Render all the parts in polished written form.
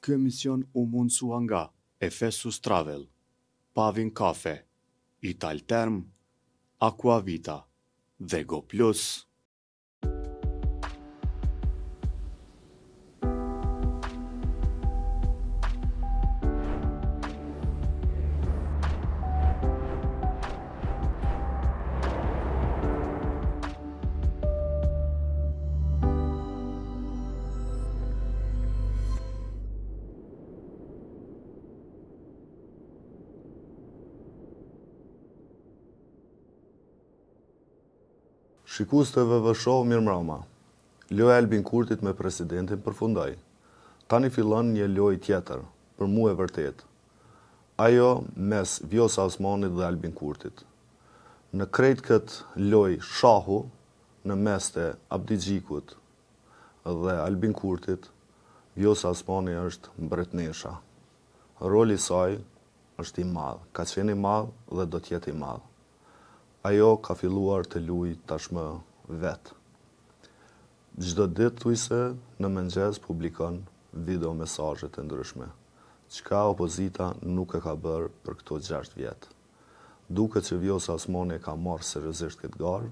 Ky emision u mundsua nga Efesus Travel, Pavin Kafe, Italterm, Aquavita dhe Go Plus. Shikues të VV-Show, mirëmbrëma. Loja e Albin Kurtit me presidentin përfundoi. Tani fillon një lojë tjetër, për mua e vërtet. Ajo mes Vjosa Osmanit dhe Albin Kurtit. Në krejt këtë lojë shahu, në mes të Abdi Xhikut dhe Albin Kurtit, Vjosa Osmani është mbretnesha. Roli i saj është i madh, ka qenë i madh dhe do të jetë i madh. Ajo ka filluar të luajë tashmë vetë. Çdo ditë thuajse në mëngjes publikon video mesazhe të ndryshme. Çka opozita nuk e ka bërë për këto 6 vjet. Duket që Vjosa Osmani ka marrë seriozisht këtë garë,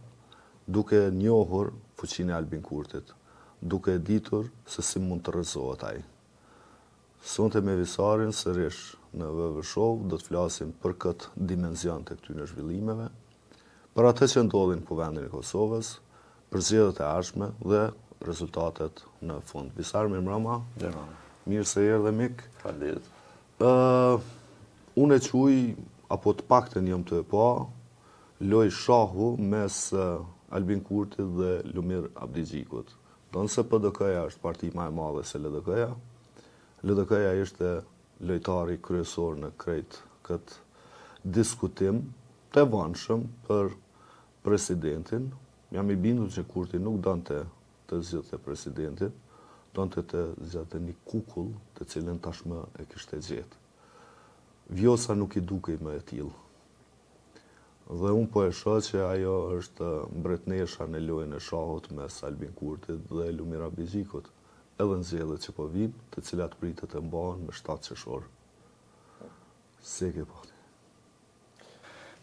duke njohur fuqinë e Albin Kurtit, duke ditur se si mund të rrëzohet ai. Sonte me Visarin sërish në VV-Show do të flasim për këtë dimension të këtyre zhvillimeve, për atë që ndodhin në kuvendin e Kosovës, për zgjedhjet e ardhshme dhe rezultatet në fund. Visar, mirëmbrëma. Mirë se erdhe mik. Faleminderit. Unë e quaj, apo të paktën jam të e pa, lojë shahu mes Albin Kurtit dhe Lumir Abdi Xhikut. Do nëse PDK-ja është parti më e madhe se LDK-ja, LDK-ja ishte lojtari kryesor në krejt këtë diskutim të vonshëm për presidentin. Jam i bindur që Kurti nuk donte të zgjidhte presidentin, donte të zgjidhte një kukull të cilën tashmë e kishte gjetë. Vjosa nuk i dukej më e tillë. Dhe unë po e shoh që ajo është mbretnesha në lojën e shahut mes Albin Kurtit dhe Lumir Abdi Xhikut, edhe në zgjedhjet që po vijnë, të cilat pritet të mbahen në 7 qershor. Se ke po?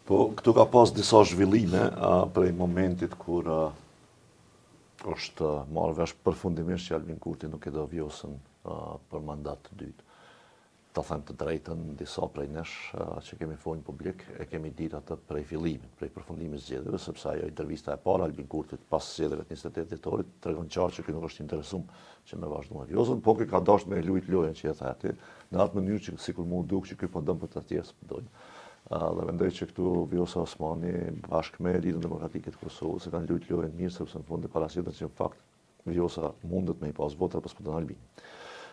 Po, këtu ka pas disa zhvillime prej momentit kur është marrë vesh përfundimisht që Albin Kurti nuk e do Vjosën për mandat të dytë. Ta them të drejtën, disa prej nesh që kemi folën publik e kemi ditë atë prej fillimit, prej përfundimit zgjedhjeve, sepse ajo intervista e parë Albin Kurtit pas zgjedhjeve të 28 dhjetorit tregon qartë që ky nuk është interesum që me vazhdu me Vjosën, po ky ka dashur me luajt lojën që e tha aty, në atë mënyrë që sikur mu duk që ky po dëm për të tjerë s'pëdojnë. Dhe mendoj që këtu Vjosa Osmani bashkë me Lidhjen Demokratike të Kosovës e kanë luajtur lojën mirë, sepse në fund e paraqiten që në fakt Vjosa mundet me i pas vota pas për Albin.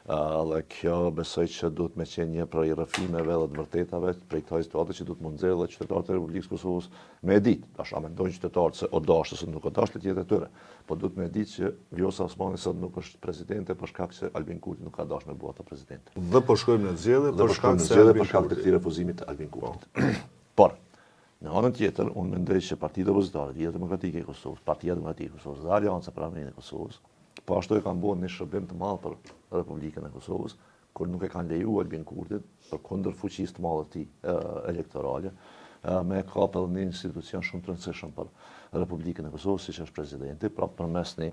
Dhe kjo besoj që duhet me qenë një prej rrëfimeve dhe të vërtetave prej kësaj situate që duhet mund nxjerrë dhe qytetarët e Republikës Kosovës me e ditë. Tash a mendojnë qytetarët se o dashë ose nuk o dashë të jetë e tyre, po duhet me e ditë që Vjosa Osmani sot nuk është presidente për shkak se Albin Kurti nuk ka dashur me bua ata presidente. Dhe po shkojmë në zgjedhje për shkak të këtij refuzimit të Albin Kurtit. Por në anën tjetër, unë mendoj që Partia Opozitare, Lidhja Demokratike e Kosovës, Partia Demokratike e Kosovës dhe Alianca për Armërinë e Kosovës, po ashtu e kanë bërë një shërbim të madh për Republikën e Kosovës, kur nuk e kanë lejuar Albin Kurtit për kundër fuqisë të madhe të tij elektorale, me kapë edhe një institucion shumë të rëndësishëm për Republikën e Kosovës, siç është presidenti, pra përmes një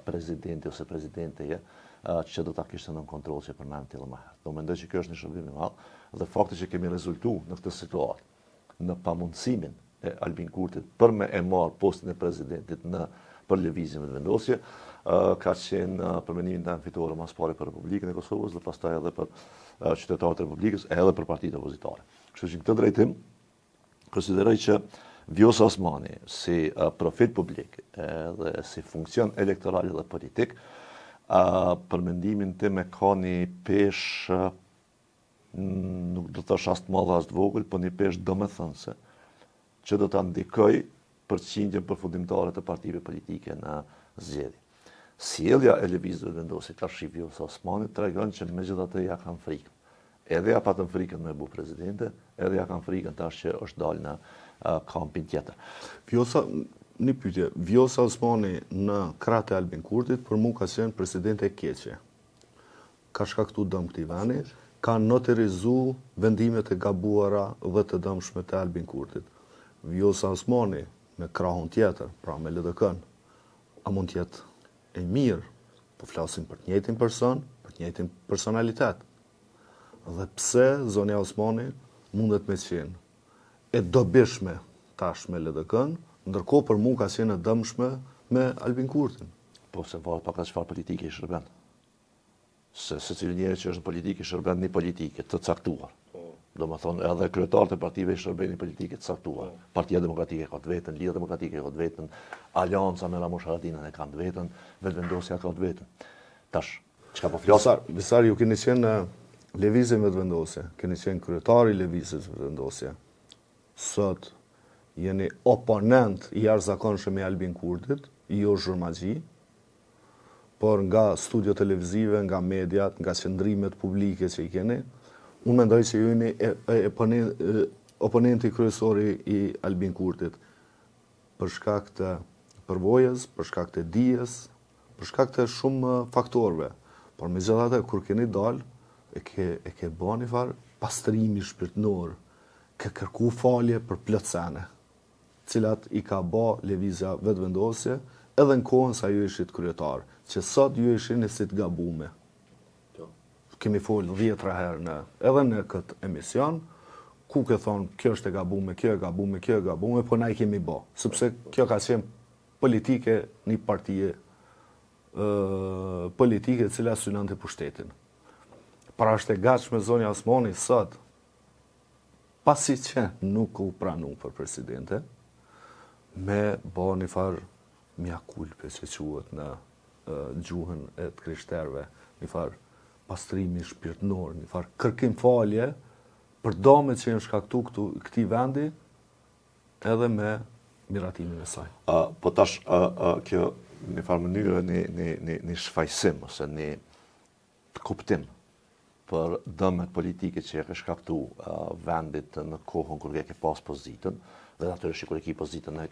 presidenti ose presidenteje që do ta kishte nën kontroll që përmend tillë më herët. Do mendoj që kjo është një shërbim i madh dhe fakti që kemi rezultuar në këtë situatë, në pamundësimin e Albin Kurtit për me e marrë postin e presidentit për lëvizjen e vendosje, ka qenë për mendimin tim fitore mas pari për Republikën e Kosovës dhe pastaj edhe për qytetarët e Republikës edhe për partitë opozitare. Kështu që në këtë drejtim konsideroj që Vjosa Osmani si profil publik dhe si funksion elektoral dhe politik për mendimin tim e ka një peshë nuk do të thash as të madhe as të vogël, po një peshë domethënëse që do ta ndikojë përqindjen përfundimtare të partive politike në zgjedhje. Sjellja e lëvizjeve vendosje tash Vjosa Osmanit tregon që megjithatë ja kanë frikën. Edhe ja patën frikën me bu presidente, edhe ja kanë frikën tash që është dalë në kampin tjetër. Një pyetje, Vjosa Osmani në krahët e Albin Kurtit për mua ka qenë presidente e keqe. ka shkaktuar dëm këtij vendi, ka noterizu vendimet e gabuara dhe të dëmshme të Albin Kurtit. Vjosa Osmani me krahun tjetër, pra me LDK-n, a mund të jetë e mirë, po flasim për të njëjtin person, për të njëjtin personalitet. Dhe pse zonja Osmani mundet me qenë e dobishme tash me LDK-n, ndërkohë për mua ka qenë e dëmshme me Albin Kurtin. Po se varet pak çfarë politike i shërben. Se secili njeri që është në politikë i shërben një politike të caktuar. Domethënë edhe kryetarët e partive i shërben një politike të caktuar. Partia Demokratike ka të vetën, Lidhja Demokratike ka të vetën, Alianca me Ramush Haradinën e ka të vetën, Vetëvendosja ka të vetën. Tash, çka po flas? Visar, ju keni qenë lëvizje Vetëvendosje, keni qenë kryetari i lëvizjes Vetëvendosje. Sot jeni oponent i jashtëzakonshëm i Albin Kurtit, jo zhurmagji, por nga studio televizive, nga mediat, nga qendrimet publike që i keni, unë mendoj që ju jeni oponenti kryesori i Albin Kurtit për shkak të përvojës, për shkak të dijes, për shkak të shumë faktorëve. Por megjithatë kur keni dalë, e ke bën një farë pastrimi shpirtënor, ke kërku falje për plot sene, cilat i ka bë lëvizja Vetëvendosje edhe në kohën sa ju ishit kryetar, që sot ju ishini si të gabume. Kemi folë 10 herë edhe në këtë emision, ku ke thonë kjo është e gabume, kjo e gabume, kjo e gabume, po na i kemi bë, sepse kjo ka qenë politike një partije politike cila synonte pushtetin. Pra është e gatshme zonja Osmani sot, pasi që nuk u pranu për presidente, me bë një farë mja kulpe që quhet në gjuhën e të krishterëve, një farë pastrimi shpirtënor, një farë kërkim falje për domet që janë shkaktu këtij vendi edhe me miratimin e saj. Po tash kjo në farë mënyrë një shfaqsim ose një kuptim për dëmet politike që e ka shkaktu vendit në kohën kur ke pas pozitën, dhe natyrisht kur e ke pozitën e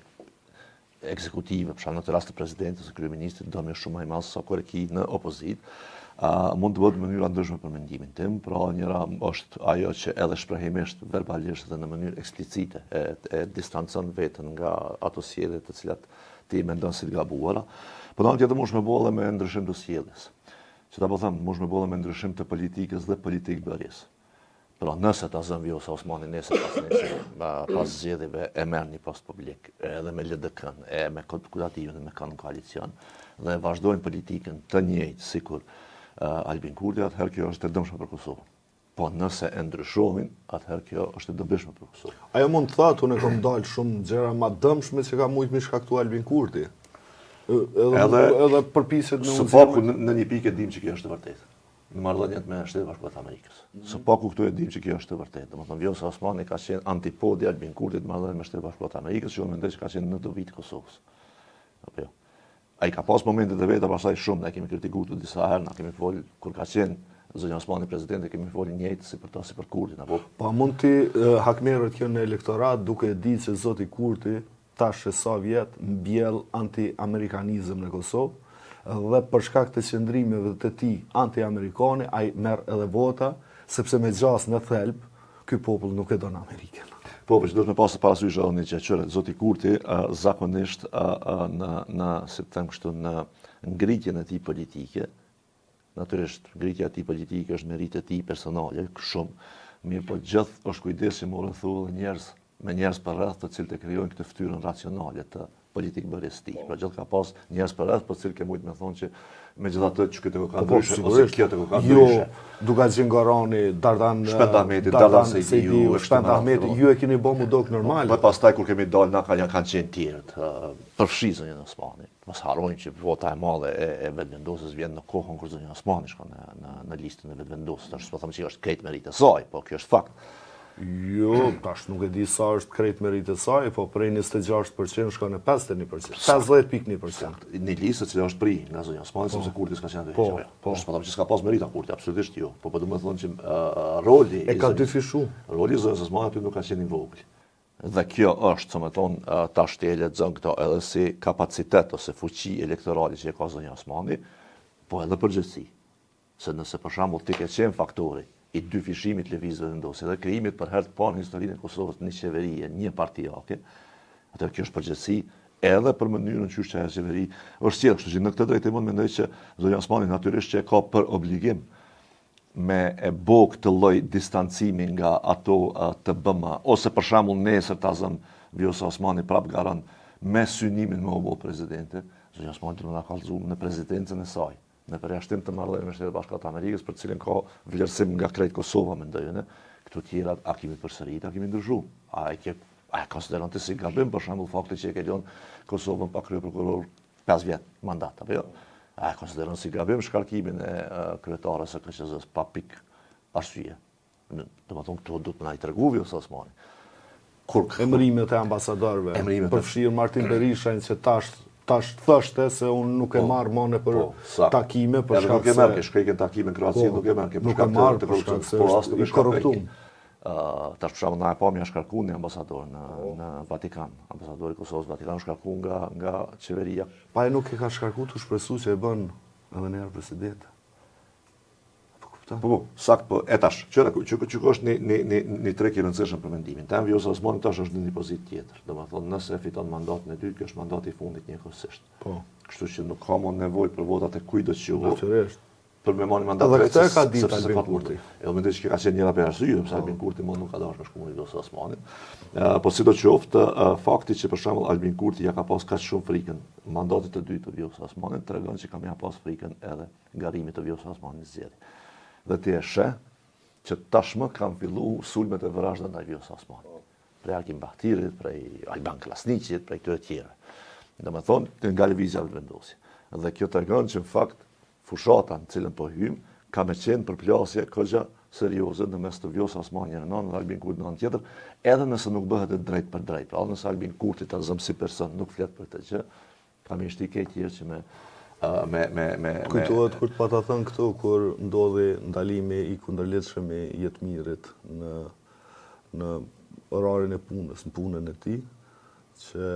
ekzekutive, për shkak në rast të presidentit ose kryeministit, dëmi është shumë më i madh se kur e ke në opozitë. Mund të bëhet në mënyra ndryshme për mendimin tim, pra njëra është ajo që edhe shprehimisht, verbalisht dhe në mënyrë eksplicite e distancon veten nga ato sjellje të cilat ti mendon si të gabuara, por në tjetër mund të bëhet me ndryshim të sjelljes. Që ta po them, mund të bëhet me ndryshim të politikës dhe politikëbërjes. Pra nëse ta zën Vjosa Osmani pas zgjedhjeve e merr një post publik, edhe me LDK-n, e me konsultativën dhe me kanë koalicion, dhe vazhdojnë politikën të njëjtë sikur Albin Kurti, atëherë kjo është e dëmshme për Kosovën. Po nëse e ndryshohin, atëherë kjo është e dobishme për Kosovën. Ajo mund të thotë, unë kam dalë shumë gjëra më dëmshme që ka mujt mi shkaktu Albin Kurti. Edhe përpiset në së paku në një pikë e dim që kjo është e vërtetë. Në marrëdhëniet me Shtetet Bashkuara të Amerikës. Së paku këtu e dim që kjo është e vërtetë. Domethënë Vjosa Osmani ka qenë antipodi Albin Kurtit në marrëdhënie me Shtetet Bashkuara të Amerikës, që unë mendoj se ka qenë në dobi të Kosovës. Apo jo. Ai ka pas momente të veta pastaj shumë, ne kemi kritikuar të disa herë, na kemi folë kur ka qenë zonja Osmani presidente, kemi folë njëjtë si për ta si për Kurtin apo. Po mund ti hakmerët kjo në elektorat duke ditë se zoti Kurti tash e sa vjet mbjell anti-amerikanizëm në Kosovë, dhe për shkak të qëndrimeve të tij anti-amerikane ai merr edhe vota, sepse me gjas në thelb ky popull nuk e don Amerikën. Po, që duhet me pasë parasysh një që qëre, zoti Kurti zakonisht si të them kështu, në ngritjen e tij politike, natyrisht ngritja e tij politike është merit e tij personale, shumë, mirë po gjithë është kujdes që morën thullë njerëz për rreth të cilët e krijojnë këtë fytyrën racionale të politikëbërjes tij. Pra gjithë ka pas njerëz për rreth, për cilët ke mujt me thonë që megjithatë që këtë ka ndryshe ose kjo të ka ndryshe. Jo, Dugaxhin Gorani, Dardan Shpend Sejdiu, Shpend Ahmeti, ju e keni bë mudok normal. Po pastaj kur kemi dalë na kanë qenë tjerët, përfshi zonjën Osmani. Mos harrojmë që vota e madhe e Vetëvendosjes vjen në kohën kur zonja Osmani shkon në listën e Vetëvendosjes. Tash po them se është krejt merit e saj, po kjo është fakt. Jo, tash nuk e di sa është krejt merit e saj, po prej 26% shkon në 51%, 50.1%. Një listë që është pri nga zonja Osmani, sepse Kurti s'ka qenë vetë. Po, që s'ka pas merita Kurti, absolutisht jo. Po do të thonë që roli e ka dyfishu. Roli i zonjës Osmani aty nuk ka qenë i vogël. Dhe kjo është, më tonë, tash të lexon këto edhe si kapacitet ose fuqi elektorale që e ka zonja Osmani, po edhe përgjithësi. se nëse për shembull ti ke qenë faktori i dy fishimit lëvizëve vendosje dhe krijimit për herë të parë në historinë e Kosovës një qeverie, një partijake, atë kjo është përgjegjësi edhe për mënyrën që ajo qeveri është sjellë, kështu që në këtë drejtim unë mendoj që zonja Osmani natyrisht që e ka për obligim me e bo këtë lloj distancimi nga ato të BM, ose për shembull nesër ta zëm Vjosa Osmani prap garan me synimin me u bë presidente, zonja Osmani do na kallëzuar në presidencën e saj, në përjashtim të marrëdhënieve me Shtetet Bashkuara të Amerikës, për të cilën ka vlerësim nga krejt Kosova, mendoj unë. Këto tjera a kemi përsërit, a kemi ndryshuar. A konsideron të si gabim, për shembull fakti që e ke lënë Kosovën pa kryeprokuror 5 vjet mandat, apo jo? A konsideron si gabim shkarkimin e kryetares së KQZ-s pa pik arsye. Domethënë këto do të na i tregu Vjosa Osmani. Emërimet e ambasadorëve, përfshirë Martin Berishajn që tash thoshte se unë nuk e marr mëne për takime për shkak se nuk e marr, shkrekën takime në Kroaci nuk e marr, nuk e marr për shkak se është i korruptum. Tash për shembull na e pam ja shkarkuar një ambasador në Vatikan, ambasadori i Kosovës në Vatikan shkarkuar nga qeveria. Pa e nuk e ka shkarkuar të shpresu që e bën edhe një herë presidente. Po, sakt po, e tash, që është një trek i rëndësishëm për mendimin. Tem Vjosa Osmani tash është në një pozitë tjetër. Domethënë, nëse fiton mandatin e dytë, kjo është mandati i fundit njëkohësisht. Po. Kështu që nuk ka më nevojë për votat e kujt do të qello. Natyrisht. Për me marrë mandat vetë. Edhe këtë ka ditë Albin Kurti. Edhe mendoj që ka qenë njëra për arsye, sepse Albin Kurti nuk ka dashur me shkuar Vjosa Osmanin. Po sidoqoftë, fakti që për shembull Albin Kurti ja ka pas kaq shumë frikën mandatit të dytë të Vjosa Osmanit tregon që kam ja pas frikën edhe garimit të Vjosa Osmanit zgjedhje. Dhe ti e sheh që tashmë kanë filluar sulmet e vrasjeve ndaj Vjosa Osmanit. Prej Akim Bahtirit, prej Alban Klasniqit, prej këtyre të tjerë. Domethënë, nga lëvizja vendosje. Dhe kjo tregon që në fakt fushata në cilën po hym ka me qenë përplasje këgja serioze në mes të Vjosa Osmani në anë dhe Albin Kurti në anë tjetër, edhe nëse nuk bëhet e drejt për drejt. Pra nëse Albin Kurti ta zëm si person nuk flet për të gjë, kam ishti keq tjerë që Kujtohet kur të pata thënë këtu, kur ndodhi ndalimi i kundërletshëm i Jetmirit në orarin e punës, në punën e tij, që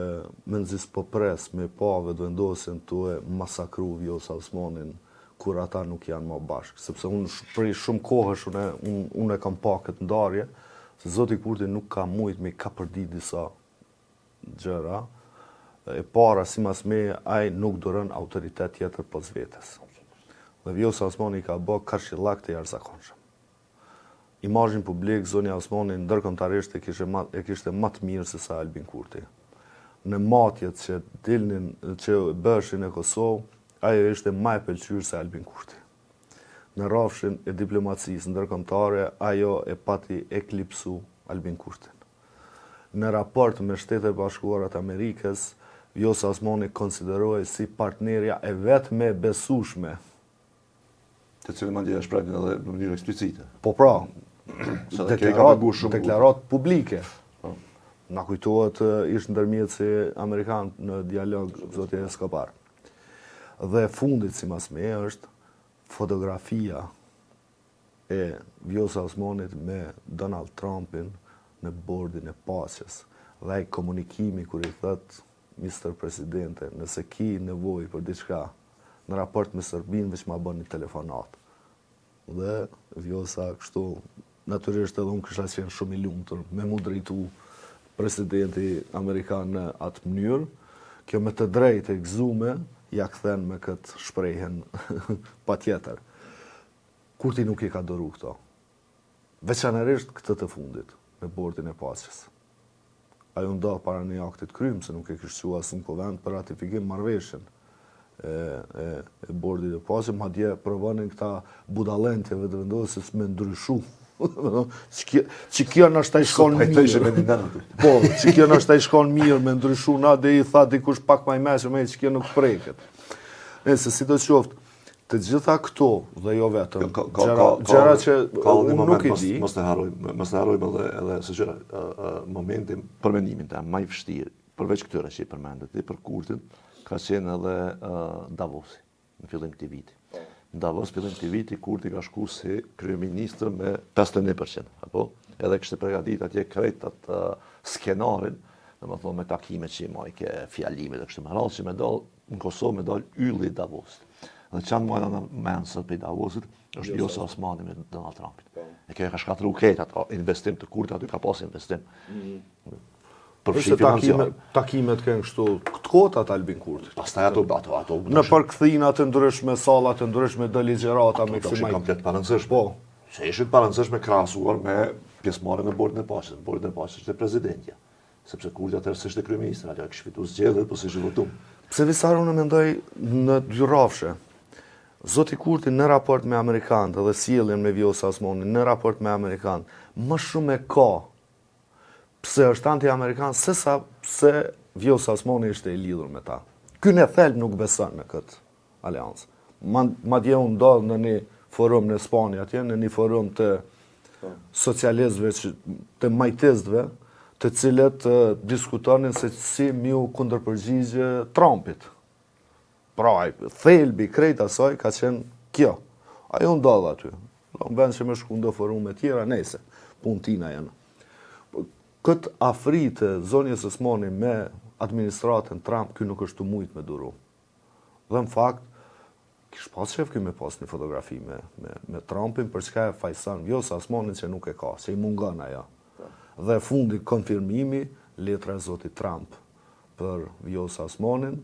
me nëzis po pres me pave të vendosin të e masakru Vjosa Osmanin kur ata nuk janë më bashkë. Sepse unë prej shumë kohësh unë e kam pa këtë ndarje, se Zoti Kurti nuk ka mujt me ka përdi disa gjëra, e para si mas me ai nuk duron autoritet tjetër pas vetes. Dhe Vjosa Osmani ka bë karshillak të jashtëzakonshëm. Imazhin publik zonja Osmani ndërkombëtarisht e kishte më të mirë se sa Albin Kurti. Në matjet që dilnin që bëshin në Kosovë, ajo ishte më e pëlqyer se Albin Kurti. Në rrafshin e diplomacisë ndërkombëtare, ajo e pati eklipsu Albin Kurtin. Në raport me Shtetet Bashkuara të Amerikës, Vjosa Osmani konsiderohej si partnerja e vetme besueshme. Të cilën mandje është shprehur edhe në mënyrë eksplicite. Po pra, deklarat publike. Na kujtohet ishte ndërmjet si amerikan në dialog zoti Escobar. Dhe fundit sipas me është fotografia e Vjosa Osmanit me Donald Trumpin në bordin e paqes. Dhe ai komunikimi kur i thot Mr. Presidente, nëse ki nevojë për diçka në raport me Serbinë, veç ma bën një telefonat. Dhe Vjosa kështu, natyrisht edhe unë kisha qenë shumë i lumtur me mu drejtu presidenti Amerikan në atë mënyrë, kjo me të drejtë e gëzume, ja kthen me këtë shprehjen pa tjetër. Kurti nuk i ka doru këto. Veçanërisht këtë të fundit, me bordin e paqes. Ajo nda para një aktit krym, se nuk e kishtë qua asë në kovend për ratifikim marrëveshjen e bordit e paqes, madje provonin këta budalentjeve të vendosjes me ndryshu. Që kjo në është ta i shkon mirë. Po, që kjo në është ta i shkon mirë me ndryshu, na dhe i tha dikush pak ma i meshë me që kjo nuk preket. Nëse si të qoftë, të gjitha këto dhe jo vetëm, gjëra që unë nuk i di. Mos të harrojmë edhe se gjëra, momentin për mendimin të më i vështirë, përveç këtyre që i përmendet, për Kurtin, ka qenë edhe Davosi, në fillim këtij viti. Në Davos, fillim këtij viti, Kurti ka shku si kryeministër me 51%, apo? Edhe kishte përgatitur atje krejt atë skenarin, domethënë me takime që i maj ke fjalimet e kështu me radhë, që me dal në Kosovë me dal ylli i Davosit. Dhe çan më në menë sot për Davosit, është Vjosa Osmani me Donald Trumpit. E kjo e ka shkatëru ketë ato investim të kurtë, aty ka pas investim. Përse takimet kënë kështu këtë kota të Albin Kurtit. Pastaj ato në përkthina të ndryshme, salla të ndryshme, dhe ligjerata me kësi majtë. Komplet parëndësishme. Po. Se ishit parëndësishme krahasuar me pjesëmarrjen në Bordin e Paqes. Në Bordin e Paqes ishte prezidentja. Sepse Kurti atëherë s'ishte kryeministër, ajo kishte fitu zgjedhjet, po s'ishte votum. Pse visar unë mendoj në dy rrafshe. Zoti Kurti në raport me Amerikanët dhe sjelljen me Vjosa Osmanin në raport me Amerikanët, më shumë e ka pse është anti-amerikan se Vjosa Osmani ishte i lidhur me ta. Ky në thelb nuk beson në këtë aleancë. Madje unë ndodh në një forum në Spanjë atje, në një forum të socialistëve, të majtistëve, të cilët diskutonin se si miu kundërpërgjigje Trumpit. Pra, thelbi krejt asaj ka qenë kjo. Ajo ndodh aty. Në vend që me shku ndo forume tjera, nese, pun tina janë. Këtë afri të zonjës Osmani me administratën Trump, kjo nuk është të mujtë me duru. Dhe në fakt, kishë pas shef kjo me pas një fotografi me Trumpin, për çka e fajsan Vjosa Osmanin që nuk e ka, që i mungon ajo. Dhe fundi konfirmimi, letra e zotit Trump për Vjosa Osmanin,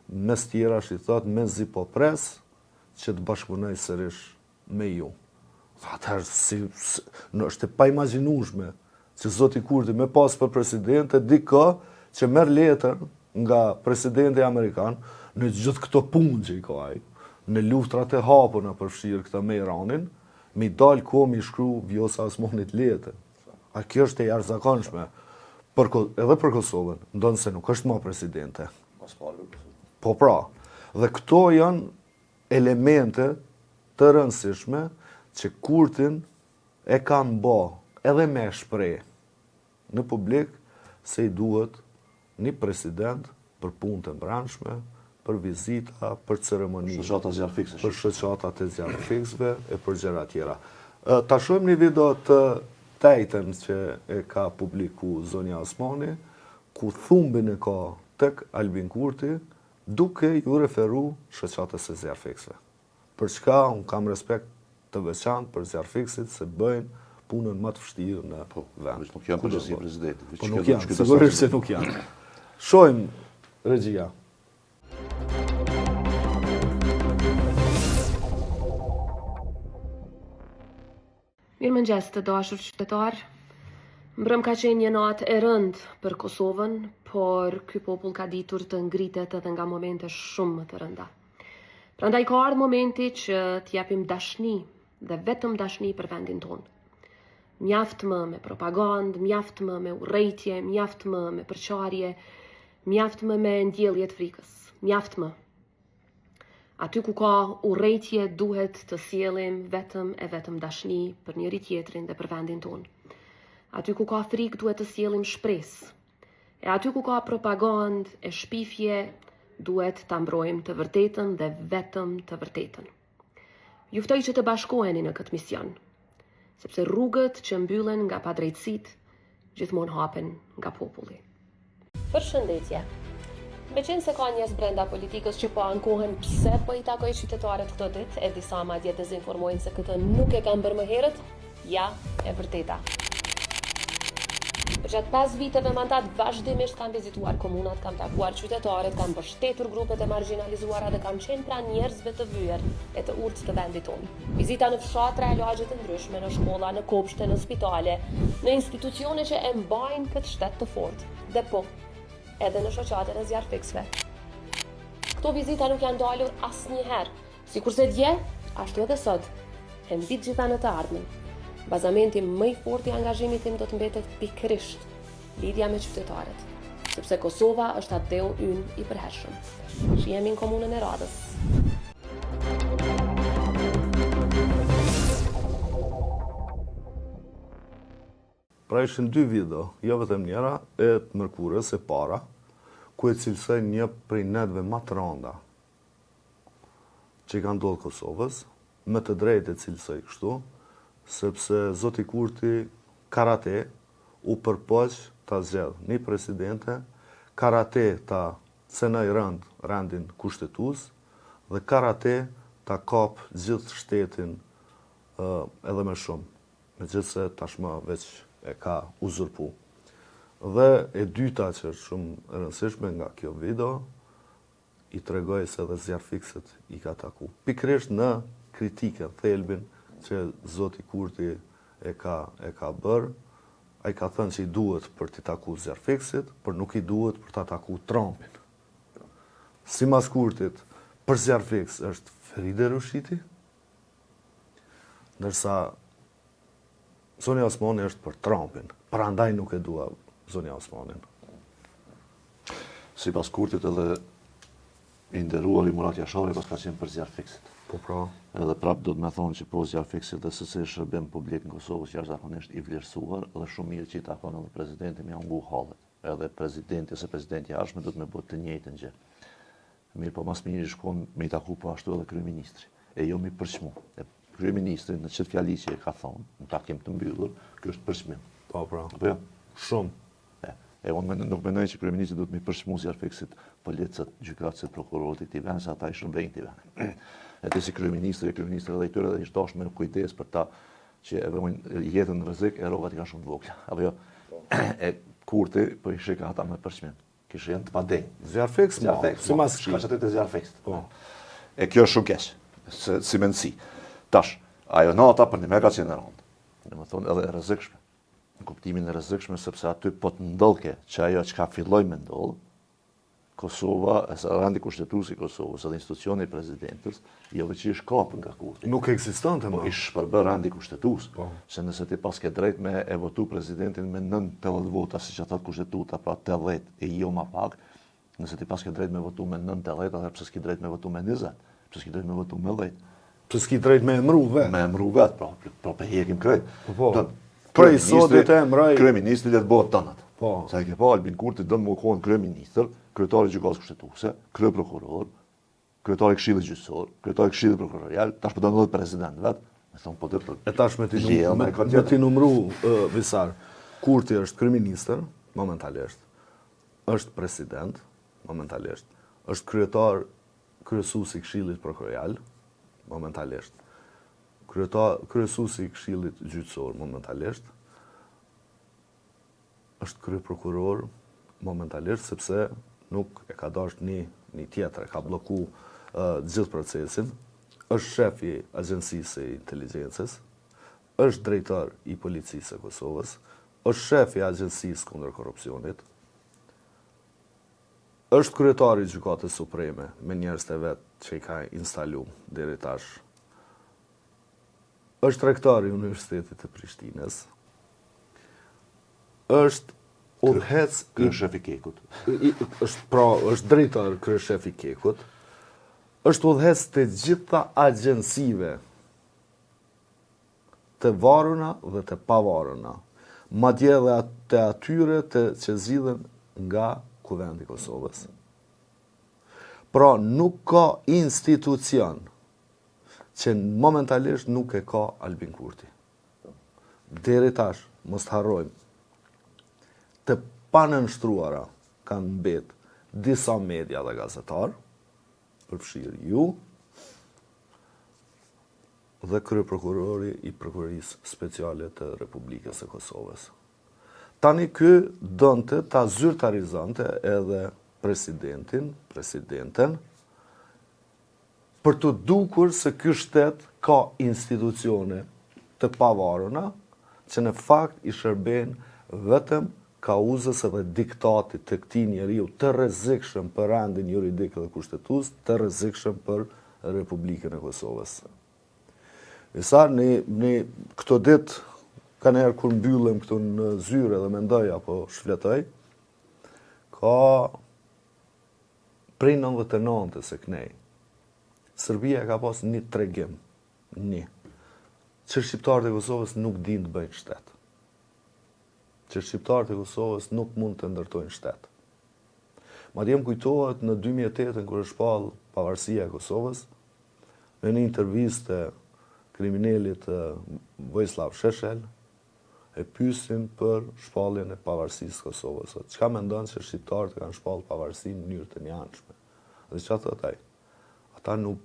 mes tjera që i thot, me zi po pres, që të bashkëpunoj sërish me ju. Atëherë, është e pa imagjinueshme që zoti Kurti me pas për presidente, dika që merr letër nga presidenti Amerikan, në gjithë këto punë që i ka ai, në luftrat e hapura përfshirë këta me Iranin, mi dal ko mi shkru Vjosa Osmanit letër. A kjo është e jashtëzakonshme, edhe për Kosovën, ndonë se nuk është më presidente. Po pra, dhe këto janë elemente të rëndësishme që Kurtin e kanë bë edhe me shpreh në publik se i duhet një president për punë të mbrëmshme, për vizita, për ceremoni, për shoqatat e zjarrfiksve e për gjëra tjera. Ta shohim një video të tejtën që e ka publiku zonja Osmani, ku thumbin e ka tek Albin Kurti, duke ju referu shoqatës e zjarrfiksve. Për çka unë kam respekt të veçantë për zjarrfiksit se bëjnë punën më të vështirë në vend. Nuk janë përgjithësi presidentit. Po nuk janë, sigurisht se nuk janë. Shohim regjia. Mirëmëngjes të dashur qytetar. Mbrëm ka qenë një natë e rëndë për Kosovën, por ky popull ka ditur të ngritet edhe nga momente shumë të rënda. Prandaj ka ardhur momenti që t'japim dashni dhe vetëm dashni për vendin tonë. Mjaft më me propagandë, mjaft më me urrejtje, mjaft më me përçarje, mjaft më me ndjellje të frikës, mjaft më. Aty ku ka urrejtje duhet të sjellim vetëm e vetëm dashni për njëri tjetrin dhe për vendin tonë. Aty ku ka frikë duhet të sjellim shpresë. E aty ku ka propagandë e shpifje duhet ta mbrojmë të vërtetën dhe vetëm të vërtetën. Ju ftoj që të bashkoheni në këtë mision, sepse rrugët që mbyllen nga padrejtësitë gjithmonë hapen nga populli. Përshëndetje. Meqense ka njerëz brenda politikës që po ankohen pse po i takoj qytetarët këtë ditë, e disa madje dezinformojnë se këtë nuk e kanë bërë më herët, ja, e vërteta. Për gjatë 5 viteve mandat vazhdimisht kanë vizituar komunat, kanë takuar qytetarët, kanë mbështetur grupet e marginalizuara dhe kanë qenë pranë njerëzve të vyer e të urtë të vendit tonë. Vizita në fshatra e lagje të ndryshme, në shkolla, në kopshte, në spitale, në institucione që e mbajnë këtë shtet të fortë. Dhe po, edhe në shoqatën e zjarrfiksve. Këto vizita nuk janë dalur asnjëherë, sikurse dje, ashtu edhe sot, e mbit gjitha në të ardhmen. Bazamenti më i fortë i angazhimit tim do të mbetet pikërisht lidhja me qytetarët, sepse Kosova është ateu ynë i përhershëm. Shihemi në komunën e Radhës. Pra ishin 2 video, jo vetëm njëra, e të mërkurës e para, ku e cilësoj një prej netëve më të rënda që i kanë ndodhur Kosovës, me të drejtë e cilësoj kështu, sepse zoti Kurti karate u përpoq ta zgjedh një presidente, karate ta cenoj rendin kushtetues dhe karate ta kap gjithë shtetin edhe më shumë, megjithse tashmë veç e ka uzurpu. Dhe e dyta që është shumë e rëndësishme nga kjo video, i tregoj se dhe zjarfikset i ka taku. Pikrisht në kritikën, thelbin që zoti Kurti e ka bërë, a i ka thënë që i duhet për t'i taku zjarfiksit, por nuk i duhet për t'a taku Trumpin. Si mas Kurtit, për zjarfiks është Feride Rushiti, ndërsa Zonja Osmani është për Trumpin, prandaj nuk e dua Zonja Osmanin. Si pas Kurtit edhe i nderuar i Murat Jashari pas ka qenë për zjarfiksit. Po pra. Edhe prap do të me thonë që po zjarfiksit dhe sëse shërbim publik në Kosovës që është zakonisht i vlerësuar dhe shumë mirë që i takon edhe presidenti me ngu hallet. Edhe presidenti ose presidenti jashme do të me bëtë të njëjtën gjë. Mirë po mas mirë i shkon me i taku po ashtu edhe kryeministri. E jo mi përshmu. Kryeministri në qëtë fjali që e ka thonë, në takim të mbyllur, kjo është përshmim. Po pra. Apo jo? Shumë. E unë nuk mendoj që kryeministri duhet me përshmu zjarfiksit policët, gjykatësit, prokurorët i t'i venë, se ata i shërbejnë t'i venë. E të si kryeministri dhe i tyre dhe i shtosh me kujdes për ta që e vëmojnë jetën në rrezik e rrogat i ka shumë të vogla. Apo jo? E Kurti po i shika ata me përshmim. Kishë jenë të padenj. Zjarfiks, si mas shka që të zjarfiksit. E kjo është shumë keq, si mendësi. Tash, ajo nata për një me ka qenë rëndë. Në më thonë edhe e rrezikshme. Në kuptimin e rrezikshme sepse aty po të ndodhke që ajo që ka filloj me ndodhë, Kosova, randi kushtetuesi i Kosovës edhe institucioni i presidentës, jo veç i shkapën nga Kurti. Nuk eksistante Po më. i shpërbër randi kushtetues. Po. Se nëse ti pas ke drejt me e votu presidentin me 9-80 vota, siç e thot kushtetuta, pra 80 e jo ma pak, nëse ti pas ke drejt me votu me 9-80, atëherë pse s'ki drejt me votu me 20, pse s'ki drejt me votu me 10. Pse s'ki drejt me emru vetë. Me emru vetë, pra pe hekim krejt. Po. Prej sotit e emraj. Kryeministri le të bëhet tënat. Po. Sa e ke pa Albin Kurti do të më kohën kryeministër, kryetari i gjykatës kushtetuese, kryeprokuror, kryetari i këshillit gjyqësor, kryetari i këshillit prokurorial, tash po do ndodhet president vet. Me thon po të E tash me ti numru Visar. Kurti është kryeministër momentalisht. Është president momentalisht. Është kryesuesi i këshillit prokurorial momentalisht. Kryesuesi i këshillit gjyqësor momentalisht. Është kryeprokuror momentalisht sepse nuk e ka dash një tjetër, e ka bloku gjithë procesin. Është shefi i Agjencisë së Inteligjencës, është drejtor i Policisë së Kosovës, është shefi i Agjencisë kundër korrupsionit, është kryetari i Gjykatës Supreme me njerëz të vet që i ka instalu deri tash. Është rektori i Universitetit të Prishtinës. Është udhëhec kryeshef i Kekut. Është drejtor kryeshef i Kekut. Është udhëhec të gjitha agjensive të varuna dhe të pavaruna, madje edhe të atyre që zgjidhen nga Kuvendi i Kosovës. Pra nuk ka institucion që momentalisht nuk e ka Albin Kurti. Deri tash, mos të harrojmë, të panënshtruara kanë mbet disa media dhe gazetar, përfshirë ju, dhe kryeprokurori i Prokurorisë Speciale të Republikës së Kosovës. Tani ky donte ta zyrtarizonte edhe presidenten, për të dukur se ky shtet ka institucione të pavaruna që në fakt i shërbejnë vetëm kauzës edhe diktatit të këtij njeriu të rrezikshëm për rendin juridik dhe kushtetues, të rrezikshëm për Republikën e Kosovës. Visar, në këto ditë, ka njerë kur mbyllem këtu në zyre dhe mendoj apo shfletoj, ka prej 99 se kënej, Serbia ka pas një tregim, që shqiptarët e Kosovës nuk din të bëjnë shtet. Që shqiptarët e Kosovës nuk mund të ndërtojnë shtet. Madje më kujtohet në 2008 kur është shpall pavarësia e Kosovës, në një intervistë kriminalit Vojislav Šešelj, e pyesin për shpalljen e pavarësisë Kosovës. Çka mendon se shqiptarët kanë shpallë pavarësinë në mënyrë të njëanshme? Dhe çfarë thotë ai? Ata nuk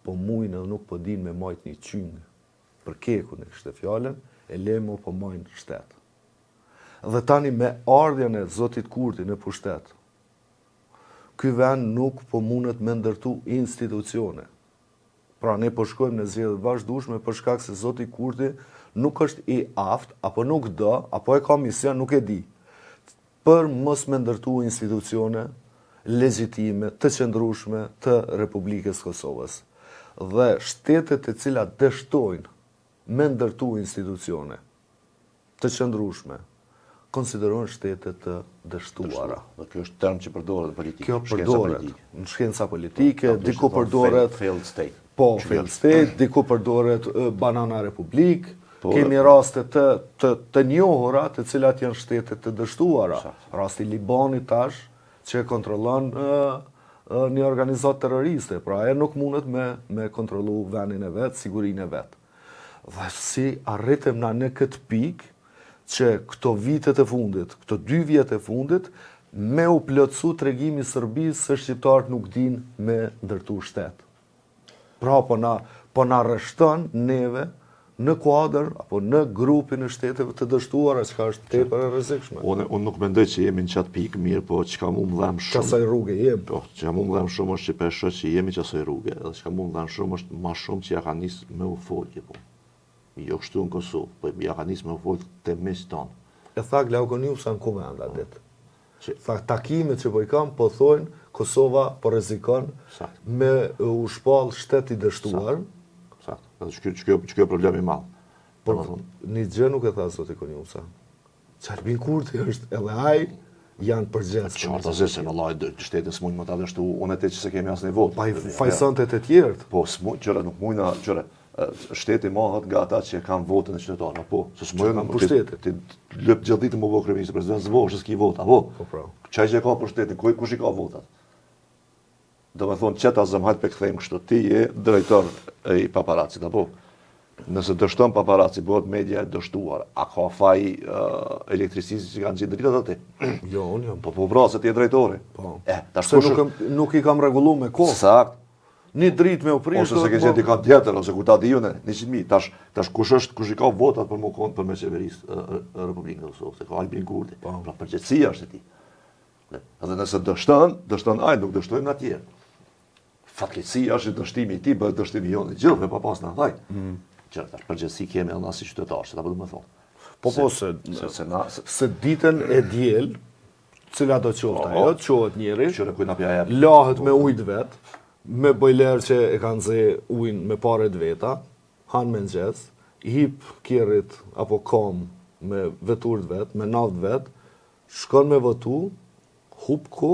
po mujnë dhe nuk po dinë me majt një qyngë. për Kekun e kishte fjalën, e lemo po mojnë shtetë. Dhe tani me ardhjen e Zotit Kurti në pushtet, ky vend nuk po mundet me ndërtu institucione. Pra ne po shkojmë në zgjedhje vazhdueshme për shkak se Zoti Kurti nuk është i aftë, apo nuk do, apo e ka mision, nuk e di, për mos me ndërtu institucione legjitime, të qëndrueshme të Republikës Kosovës. Dhe shtetet e cilat dështojnë me ndërtu institucione të qëndrueshme, konsiderohen shtete të dështuara. Dhe kjo është term që përdoret në politikë. Kjo përdoret në shkenca politike, diku përdoret failed state. Po, failed state, diku përdoret banana republik, kemi raste të njohura të cilat janë shtete të dështuara. Rasti Libanit tash, që kontrollon një organizat terroriste, pra e nuk mundet me kontrollu vendin e vetë, sigurinë e vetë. Dhe si arritëm na në këtë pikë, që këto vitet e fundit, këto 2 vjet e fundit, me u plotësu tregimi Serbisë se shqiptarët nuk din me ndërtu shtet. Pra po na rreshton neve në kuadër apo në grupin e shteteve të dështuara, që është tepër e rrezikshme. Unë nuk mendoj që jemi në qatë pikë mirë, po që ka mu më dhem shumë. Qasaj rrugë jemi. Po, që ka mu më dhem shumë është që peshë që jemi qasaj rrugë, edhe që ka mu më dhem shumë është ma shumë që ja ka nisë me u folje, po. Jo kështu në Kosovë, po ja ka nisë me u folje të mes tonë. E tha Glaukoniusa në kuvenda ditë. Tha takimet që po i kam, po thojnë Kosova po rrezikon me u shpall shteti dështuar. Edhe që kjo problemi madh. Por një gjë nuk e tha zoti Koniusa. Që Albin Kurti është edhe ai janë përgjegjës. Qartë se vallai shteti s'mund më ta dështu, unë atë që se kemi asnjë votë. Pa i fajsonte të tjerët. Po s'mund, nuk mundna, shteti mohet nga ata që kanë votën e qytetarëve, po, se s'mund për shtetin. Ti lëp gjithë ditën më bëu kryeminist president s'vosh s'ki vota, po. Po pra. Çaj që ka për shtetin, kush i ka votat? Do me thonë, qëta zëm hajtë pe këthejmë kështu, ti je drejtor i paparacit, apo? Nëse dështon paparaci, bëhet media e dështuar, a ka faj elektricisë që kanë gjithë dritat aty? Jo, unë jam. Po pra, se ti je drejtori. Po. Se nuk i kam rregullu me kohë. Sakt. Një dritë me u prish. Ose se ke gjithë dikant tjetër, ose ku ta dijune, 100.000. Tash kush i ka votat për më konë për me qeverisë Republikën e Kosovës, se ka Albin Kurti. Pra përgjegjësia është e tij. Edhe nëse dështon ai, nuk dështojnë nga tjerë. Fatkeqësia është dështimi i tij, bëhet dështimi jonë gjithë, pa pas na vaj. Që tash përgjegjësi kemi edhe na si qytetarë, çfarë do të më thonë. Po se ditën e diel, cila do qoftë ajo, çohet njëri, lahet me ujë vet, me bojler që e kanë ze ujin me pare të veta, han me mëngjes, i hip kjerrit apo kom me vetur të vet, me navë të vet, shkon me votu, hup ko,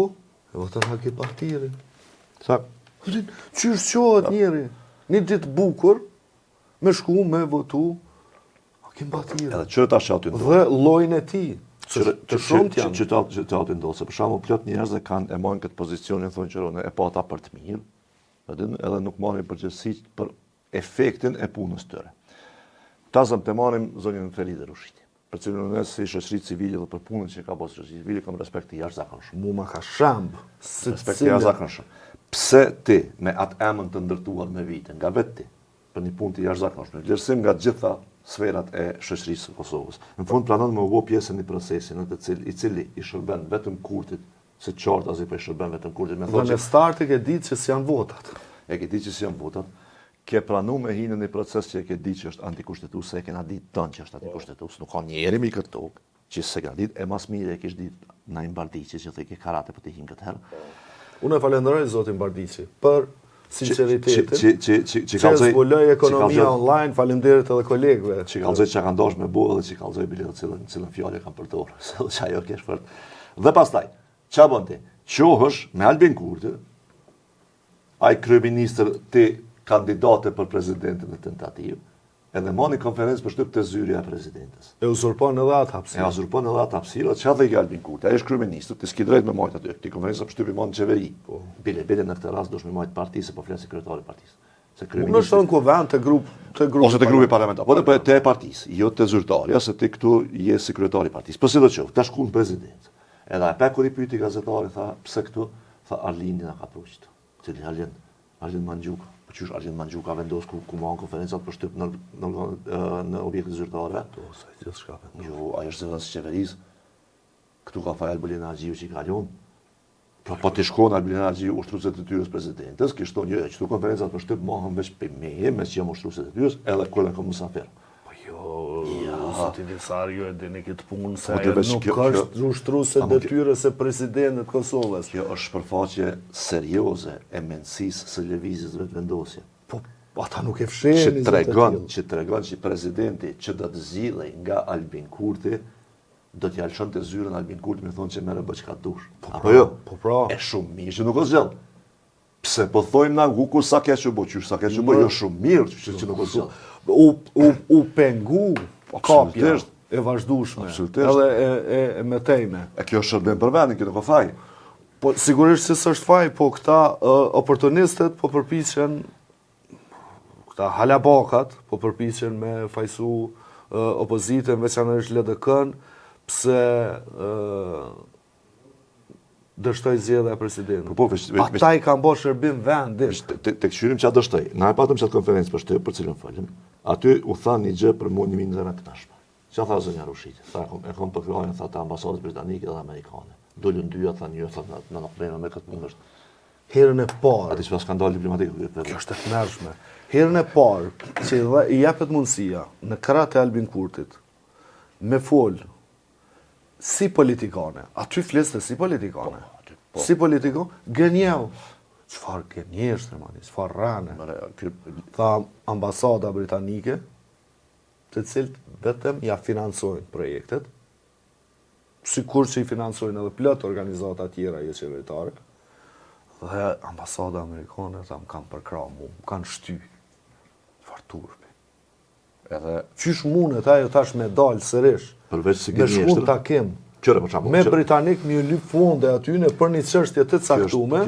e voton haki partiri. Qysh qohet njëri, një ditë bukur, me shku me votu, haki partiri. Edhe qërë ta shatë ndodhë. Dhe lojnë e ti. Të shumë t'janë. Që ta të ndodhë, se për shamu plot njerëz dhe kanë e mojnë këtë pozicionin, thonë qërone, e pa ta për të mirë, edhe nuk marrin përgjegjësi për efektin e punës tyre. Ta zëm të marrim zonjën Felide Rushiti, për cilën unë si shoqëri civile dhe për punën që ka pasur shoqëria civile kam respekt të jashtëzakonshëm. Mu ma ka shemb. Respekt të jashtëzakonshëm. Pse ti me atë emën të ndërtuar me vite, nga vetë ti, për një punë të jashtëzakonshme, vlerësim nga gjitha sferat e shoqërisë së Kosovës. Në fund planon me u bë pjesë në procesin i cili i shërben vetëm Kurtit, se qartë as i për shërben vetëm Kurtit. Dhe në start e ke ditë që s'janë votat. E ke ditë që s'janë votat. Ke pranu me hinë në një proces që e ke ditë që është antikushtetus, se e kena ditë tënë që është antikushtetus. Nuk ka njeri mi këtë tokë, që se kena ditë, e mas mire e kish ditë na i Mbardiqi, që thë ke karate për të hinë këtë herë. Unë e falenderoj zotin Mbardiqi për sinceritetin, që zbuloj zbuloj ekonomia online, faleminderit edhe kolegëve. Që kallëzoj që ka ndosh me bu edhe që kallëzoj bilet cilën fjallë kam përdorë, se dhe që ajo kesh fërt. Dhe pastaj, qa bën ti? Qohësh me Albin Kurti, ai kryeministër ti kandidate për presidentin e tentativë, edhe ma një konferencë për shtyp të zyrja e presidentës. E uzurpon edhe atë hapësirë. E uzurpon edhe atë hapësirë, që dhe i Albin Kurti, ai është kryeministër, ti s'ki drejt me majtë aty, ti konferencë për shtyp i ma në qeveri. Bile në këtë rast dosh me majtë partisë, po flenë sekretari partisë. Unë është në kuvend të grupi. Ose të grupi parlamentar, po dhe të e partisë, jo të zyrtarja, se ti këtu je sekretari partisë. Po si do qoftë, tash ku në prezidencë. Edhe e pe kur i pyeti gazetari, tha, pse këtu, tha Arlindi na ka pruqt. Cili Arlind Mandjuk. qysh Argjend Manxhu ka vendosur ku marrën konferencat për shtyp në objekte zyrtare. Sa gjithçka vendos. Jo, ajo është zëvendës qeverisë. Këtu ka fajal Albulina Argjiu që i kalon. Pra po të shkon Albulina Argjiu ushtruese të detyrës presidentes, që shton jo, këtu konferencat për shtyp mohen veç për meje, mes që jam ushtruese të detyrës, edhe kur ka musafir. Zoti Visar, ju e dini këtë punë se Po, ajo veç nuk kjo- është ushtruese detyrës e presidentit Kosovës. Kjo është shpërfaqje serioze e mendësisë së lëvizjes vetëvendosje. Po ata nuk e Që fshehin tregon që presidenti që do të zgjidhej nga Albin Kurti do t'ja lëshonte zyrën Albin Kurti me thonë që merre bë çka dush. Apo jo? Po pra. E shumë mirë që nuk o zgjidh. Pse po thojmë na Guku sa keq u bë, qysh sa keq u bë, jo shumë mirë që nuk o zgjidh. U pengu kapja Absolutisht. e vazhdueshme. Absolutisht. Edhe e metejme. E kjo është shërbim për vendin, kjo nuk o faj. Po sigurisht se s'është faj, po këta oportunistet po përpiqen, këta halabakat po përpiqen me fajsu opozitën, veçanërisht LDK-n, pse dështoj zgjedhja e presidentit. Po, Ata i kanë bërë shërbim vendit. Tek qyrim që dështoj. Na e patëm qatë konferencë për shtyp, për cilën folëm. Aty u tha një gjë për mua 1900 të nashme. Qa tha zonja Rushiti? Tha, e kom të kërojnë, tha të ambasadës britanike dhe amerikane. Dollën dyja, tha një, tha në nëpërejnë me këtë mund është. Herën e parë. Ati që pa skandal diplomatik. Kjo është e tmerrshme. Herën e parë që i japet mundësia në krahët e Albin Kurtit me fol si politikane. Aty fleste si politikane. Si politikon, gënjeu. Çfarë gënjesh, çfarë rane. Tha ambasada britanike, të cilët vetëm ja financojnë projektet, sikur që i financojnë edhe plot organizata tjera jo qeveritare. Dhe ambasada amerikane ta më kanë përkrah mu, më kanë shty. Çfarë turpi. Edhe Qysh mundet ajo tash me dalë sërish, përveç se me shku në gënjeshtër. takim, Qëre për çambull. me britanik një lyp fonde atyne për një çështje të caktume.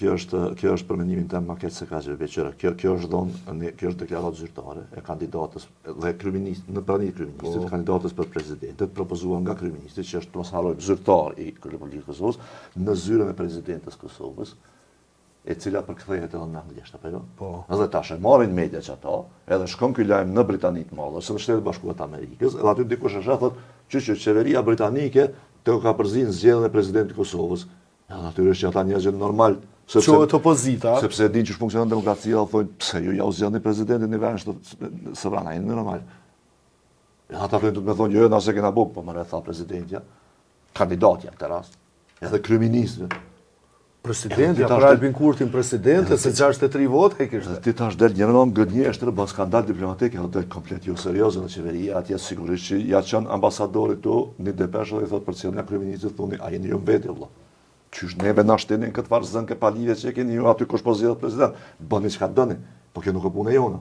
Kjo është për mendimin tim ma keq se ka gjë veçëra. Kjo është dhënë, kjo është deklaratë zyrtare e kandidatës dhe kryeministit në pranimin e kryeministit, kandidatës për presidentet propozuar nga kryeministi, që është mos harrojmë zyrtar i Republikës Kosovës, në zyrën e presidentes Kosovës, e cila përkthehet edhe në anglisht, apo jo? Po. Edhe tash e marrin media që ata, edhe shkon ky lajm në Britani të Madhe, ose në Shtetet Bashkuara të Amerikës, edhe aty dikush e sheh thotë që qeveria britanike të ka përzinë zgjedhjen e presidentit të Kosovës. Ja, natyrisht që ata njerëz normal, Qohet opozita. sepse e din që funksionon demokracia, dhe thonë pse ju ja u zgjidhni presidentin në vend sovran, ai në normal. Ja, ata thonë me thonë jo, na se kena bu, po më tha presidentja, kandidatja në këtë rast, edhe kryeministri. Presidentja, për Albin Kurtin presidente, se 63 votë e kishte. Ti tash del një rëndon gënjeshtër, bën skandal diplomatik, edhe del komplet jo serioze në qeveria, atje sigurisht që ja çon ambasadorit tu një depeshë dhe i thot për cilën ja kryeministit thoni, a jeni ju mbeti vëlla. Qysh neve na shtinin këtë varzën ke palive që keni ju aty kush po zgjedh president. Bëni çka doni, po kjo nuk e punë jona.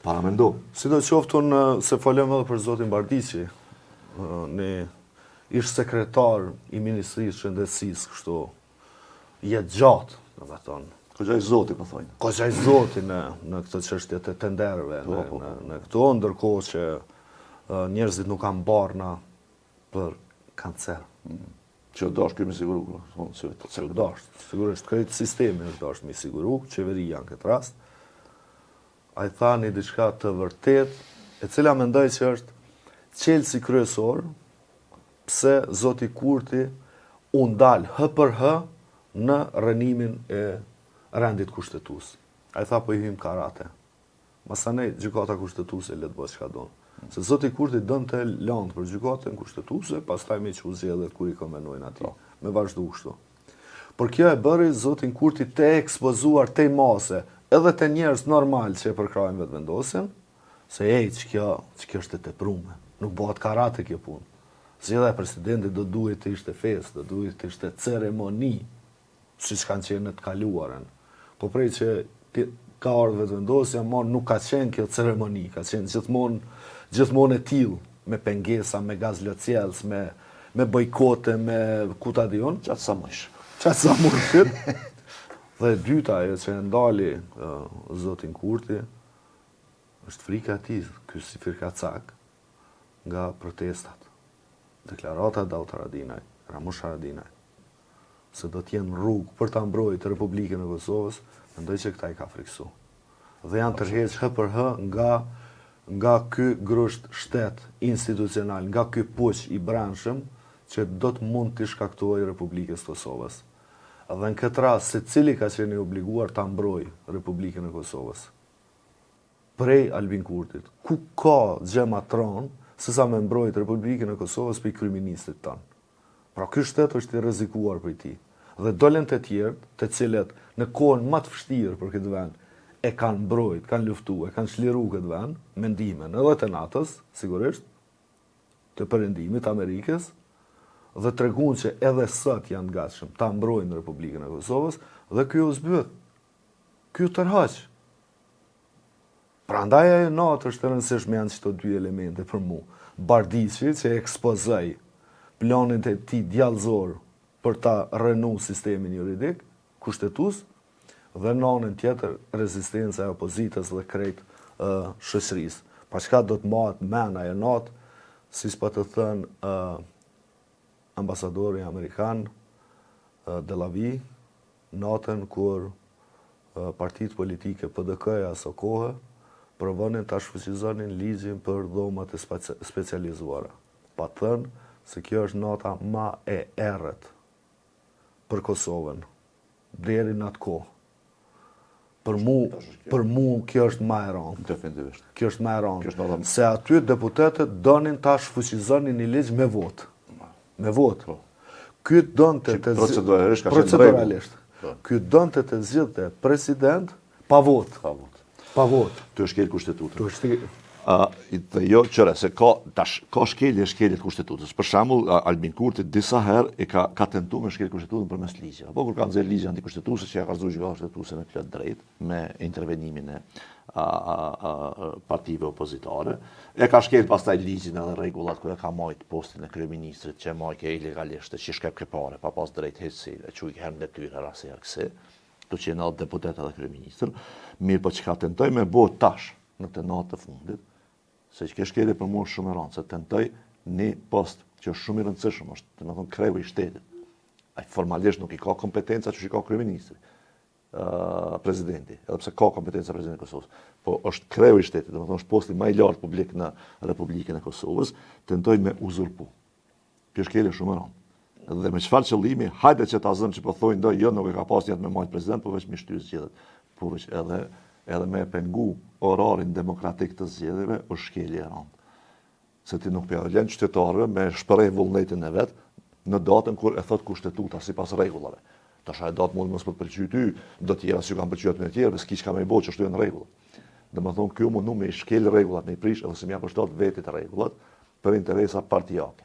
Para mendo. Sidoqoftë unë se folëm edhe për zotin Bardiqi, një ish sekretar i Ministrisë Shëndetësisë, kështu jetë gjatë, domethënë. Kogja i zoti, po thonë. Kogja i zoti në këtë çështje të tenderëve, në këto, ndërkohë që njerëzit nuk kanë barna për kancer. Që dash ky me siguri, Se dash, sigurisht krejt sistemi është dash me siguru, qeveria në këtë rast. Ai tha një diçka të vërtet, e cila mendoj që është çelësi kryesor, pse zoti Kurti u ndal hë për hë në rënimin e rendit kushtetues. Ai tha po i hym karate. Masanej gjykata kushtetuese le të bëj çka don. Se zoti Kurti donte lëndë për gjykatën kushtetuese, pastaj me që u zgjedhet kur i konvenojnë atij. Me vazhdu kështu. Por kjo e bëri zotin Kurti të ekspozuar te mase, edhe te njerëz normal që e përkrajnë vetëvendosjen, se që kjo është e teprume. Nuk bëhet karate kjo punë. Zgjedhja e presidentit do duhet të ishte festë, do duhet të ishte ceremoni, siç kanë qenë në të kaluarën. Po prej që ka ardhur vetëvendosja, nuk ka qenë kjo ceremoni, ka qenë gjithmonë e tillë, me pengesa, me gazlocjellës, me bojkote, me kuta dion. Qatë sa mësh. Qatë sa mësh. Dhe e dyta e që e ndali zotin Kurti, është frika e tij, ky si firkacak, nga protestat. Deklarata Daut Haradinaj, Ramush Haradinaj, se do t'jenë rrugë për ta mbrojtur Republikën e Kosovës, mendoj që këta i ka friksu. dhe janë tërheq hë për hë nga ky grusht shtet institucional, nga ky puq i brendshëm që do të mund të shkaktojë Republikës Kosovës. Dhe në këtë rast, secili ka qenë i obliguar ta mbrojë Republikën e Kosovës. Prej Albin Kurtit, ku ka gjë më tron se sa me mbrojt Republikën e Kosovës për i kryeministit tanë. Pra ky shtet është i rrezikuar për ti. Dhe dolen të tjerë, të cilët në kohën më të vështirë për këtë vend e kanë mbrojt, kanë luftu, e kanë çliru këtë vend, me ndihmën edhe të NATO-s, sigurisht, të Perëndimit Amerikës, dhe tregun që edhe sot janë gatshëm ta mbrojnë Republikën e Kosovës, dhe ky u zbyt. Ky u tërhaq. Prandaj ajo natë është e rëndësishme janë çto dy elemente për mua. Bardiçi që ekspozoi planin e tij djallëzor për ta rënu sistemin juridik, kushtetues, dhe në anën tjetër rezistenca e opozitës dhe krejt shoqërisë. Pa çka do të mahet men ajo natë, siç po të thënë ambasadori amerikan Delavi, natën kur partitë politike PDK-ja aso kohë provonin ta shfuqizonin ligjin për dhomat e specializuara. Pa thënë se kjo është nata ma e errët për Kosovën deri në atë kohë. Për mu kjo është ma e rëndë. Definitivt. Kjo është ma e rëndë. Se aty deputetët donin ta shfuqizonin një ligj me votë. Me votë. Ky donte të proceduralisht. Ky donte të zgjidhte president pa votë. Pa votë. Të shkel kushtetutën. Dhe jo qëre, se ka shkelje të kushtetutës. Për shembull, Albin Kurti disa herë ka tentuar me shkel kushtetutën përmes ligjit. Apo kur ka nxjerr ligj antikushtetues që ja ka zgjuar kushtetuese me plot drejt me intervenimin e partive opozitare. E ka shkel pastaj ligjin edhe rregullat ku e ka marrë postin e kryeministrit që marrë ilegalisht, që shkep pare pa pas drejt heqësi, e çuj herë detyrë rasti herë të që në deputet edhe kryeministër, mirë po që ka tentoj me bo tash në të natë të fundit, se që ke shkeli për mua shumë e rëndë, se tentoj një post që është shumë i rëndësishëm, është të me thonë kreu i shtetit. Ai formalisht nuk i ka kompetenca që i ka kryeministri, presidenti, edhe pse ka kompetenca presidenti Kosovës, po është kreu i shtetit, dhe me thonë është posti më i lartë publik në Republikën e Kosovës, tentoj me uzurpu. Kjo shkeli shumë e rëndë. Dhe me çfarë qëllimi, hajde që ta zëm që po thojnë do, jo nuk e ka pas njëtë me majtë president, po veç me shtyr zgjedhjet, po veç edhe me pengu orarin demokratik të zgjedhjeve, është shkelje e rëndë. Se ti nuk pjallë lënë qytetarëve me shpërej vullnetin e vetë në datën kur e thot kushtetuta sipas rregullave. Tash ai datë mund mos po të pëlqyj ty, do të tjera që kanë pëlqyer me të tjerë, s'ki çka më i bëj që ashtu janë rregulla. Domethënë ky mundu me shkel rregullat, me prish ose më ja përshtat vetit rregullat për interesa partijake.